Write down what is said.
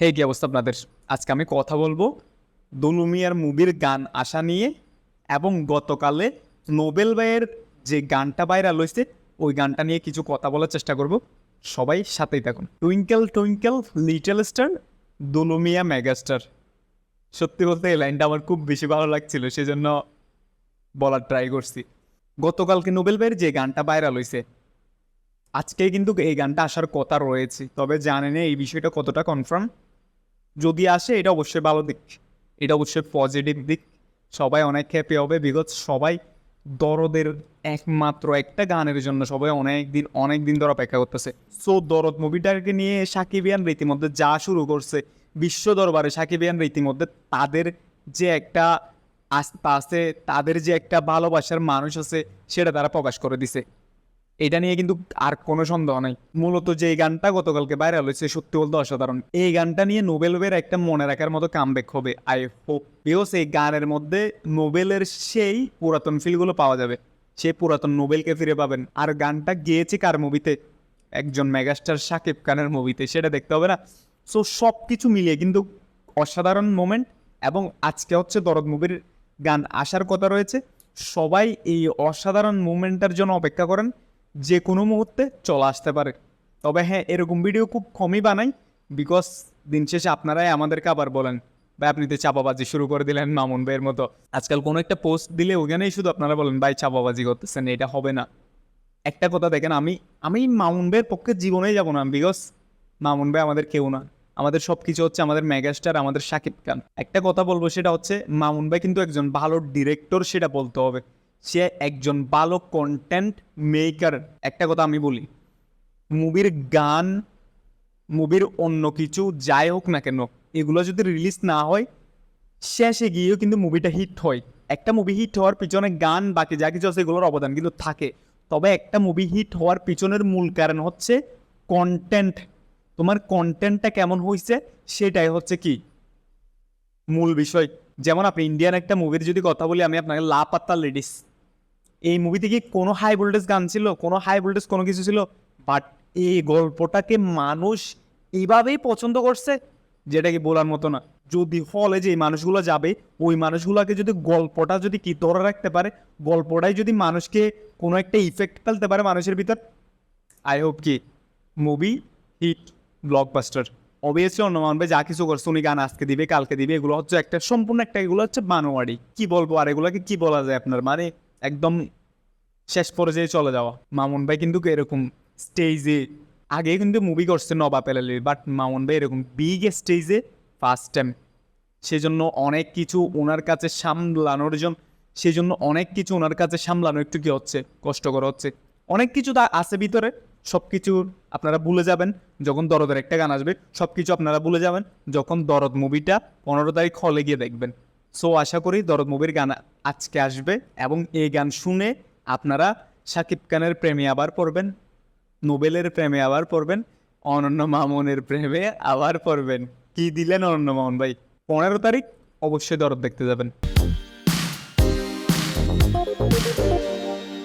হে কি অবস্থা আপনাদের? আজকে আমি কথা বলবো দুলু মিয়ার মুভির গান আসা নিয়ে এবং গতকালে নোবেল ভাইয়ের যে গানটা ভাইরাল হয়েছে ওই গানটা নিয়ে কিছু কথা বলার চেষ্টা করব। সবাই সাথেই থাকুন। Twinkle twinkle little star, Dulu Mia megastar. সত্যি বলতে এই লাইনটা আমার খুব বেশি ভালো লাগছিল, সেজন্য বলার ট্রাই করছি। গতকালকে নোবেল ভাইয়ের যে গানটা ভাইরাল হয়েছে, আজকে কিন্তু এই গানটা আসার কথা রয়েছে, তবে জানি না এই বিষয়টা কতটা কনফার্ম। যদি আসে এটা অবশ্যই ভালো দিক, এটা অবশ্যই পজিটিভ দিক। সবাই অনেক হ্যাপি হবে, বিকজ সবাই দরদের একমাত্র একটা গানের জন্য সবাই অনেক দিন ধরে অপেক্ষা করতেছে। সো দরদ মুভিটাকে নিয়ে সাকিবিয়ান রীতিমধ্যে যা শুরু করছে, বিশ্ব দরবারে সাকিবিয়ান রীতিমধ্যে তাদের যে একটা আস্থা আছে, তাদের যে একটা ভালোবাসার মানুষ আছে, সেটা তারা প্রকাশ করে দিছে। এটা নিয়ে কিন্তু আর কোনো সন্দেহ নাই। মূলত যে এই গানটা গতকালকে ভাইরাল হয়েছে, সত্যি বলতে অসাধারণ। এই গানটা নিয়ে নোবেলের একটা মনে রাখার মতো কামব্যাক হবে, আই হোপ। বিকজ এই গানের মধ্যে নোবেলের সেই পুরাতন ফিলগুলো পাওয়া যাবে, সেই পুরাতন নোবেলকে ফিরে পাবেন। আর গানটা গেয়েছে কার মুভিতে? একজন মেগাস্টার শাকিব খানের মুভিতে, সেটা দেখতে হবে না? সো সব কিছু মিলিয়ে কিন্তু অসাধারণ মোমেন্ট। এবং আজকে হচ্ছে দরদ মুভির গান আসার কথা রয়েছে। সবাই এই অসাধারণ মুভমেন্টের জন্য অপেক্ষা করেন, যে কোনো মুহূর্তে চলে আসতে পারে। তবে হ্যাঁ, এরকম ভিডিও খুব কমই বানাই, বিকজ দিন শেষে আপনারাই আমাদেরকে আবার বলেন ভাই আপনি তো চাপাবাজি শুরু করে দিলেন মামুন ভাইয়ের মতো। আজকাল কোনো একটা পোস্ট দিলে ওখানেই শুধু আপনারা বলেন ভাই চাপাবাজি করতেছেন, এটা হবে না। একটা কথা দেখেন, আমি মামুন ভাইয়ের পক্ষে জীবনেই যাব না, বিকজ মামুন ভাই আমাদের কেউ না। আমাদের সব কিছু হচ্ছে আমাদের মেগাস্টার, আমাদের শাকিব খান। একটা কথা বলবো, সেটা হচ্ছে মামুন ভাই কিন্তু একজন ভালো ডিরেক্টর, সেটা বলতে হবে। সে একজন ভালো কন্টেন্ট মেকার। একটা কথা আমি বলি, মুভির গান, মুভির অন্য কিছু যাই হোক না কেন, এগুলো যদি রিলিজ না হয়, শেষে গিয়েও কিন্তু মুভিটা হিট হয়। একটা মুভি হিট হওয়ার পিছনে গান বাকি যা কিছু আছে এগুলোর অবদান কিন্তু থাকে। তবে একটা মুভি হিট হওয়ার পিছনের মূল কারণ হচ্ছে কন্টেন্ট। তোমার কন্টেন্টটা কেমন হয়েছে সেটাই হচ্ছে কি মূল বিষয়। যেমন আপনি ইন্ডিয়ান একটা মুভির যদি কথা বলি, আমি আপনাকে লাপাত্তা লেডিস, এই মুভিতে কি কোনো হাই ভোল্টেজ গান ছিল? কোনো হাই ভোল্টেজ কোনো কিছু ছিল? বাট এই গল্পটাকে মানুষ এইভাবেই পছন্দ করছে, যেটা কি বলার মতো না। যদি হলে যে মানুষগুলো যাবে, ওই মানুষগুলোকে যদি গল্পটা যদি কি ধরে রাখতে পারে, গল্পটাই যদি মানুষকে কোনো একটা ইফেক্ট ফেলতে পারে মানুষের ভিতর, আই হোপ কি মুভি হিট, ব্লকবাস্টার। অবভিয়াসলি অন্য মানবে যা কিছু করছে, উনি গান আজকে দিবে কালকে দিবে, এগুলো হচ্ছে একটা সম্পূর্ণ একটা, এগুলো হচ্ছে বানোয়ারি। কি বলবো আর এগুলোকে কি বলা যায় আপনার, মানে একদম শেষ পর্যায়ে চলে যাওয়া। মামুন ভাই কিন্তু এরকম স্টেজে আগে কিন্তু মুভি করছে নবাব এলালি, বাট মামুন ভাই এরকম বিগ স্টেজে ফার্স্ট টাইম। সেজন্য অনেক কিছু ওনার কাছে সামলানোর জন্য, সেজন্য অনেক কিছু ওনার কাছে সামলানো একটু কি হচ্ছে, কষ্টকর হচ্ছে। অনেক কিছু তা আছে ভিতরে, সব কিছু আপনারা ভুলে যাবেন যখন দরদের একটা গান আসবে। সব কিছু আপনারা ভুলে যাবেন যখন দরদ মুভিটা 15 তারিখ হলে গিয়ে দেখবেন। সো আশা করি দরদ মুভির গান আজকে আসবে, এবং এই গান শুনে আপনারা শাকিব খানের প্রেমে আবার পড়বেন, নোবেলের প্রেমে আবার পড়বেন, অনন্য মামুনের প্রেমে আবার পড়বেন। কি দিলেন অনন্য মামুন ভাই! 15 তারিখ অবশ্যই দরদ দেখতে যাবেন।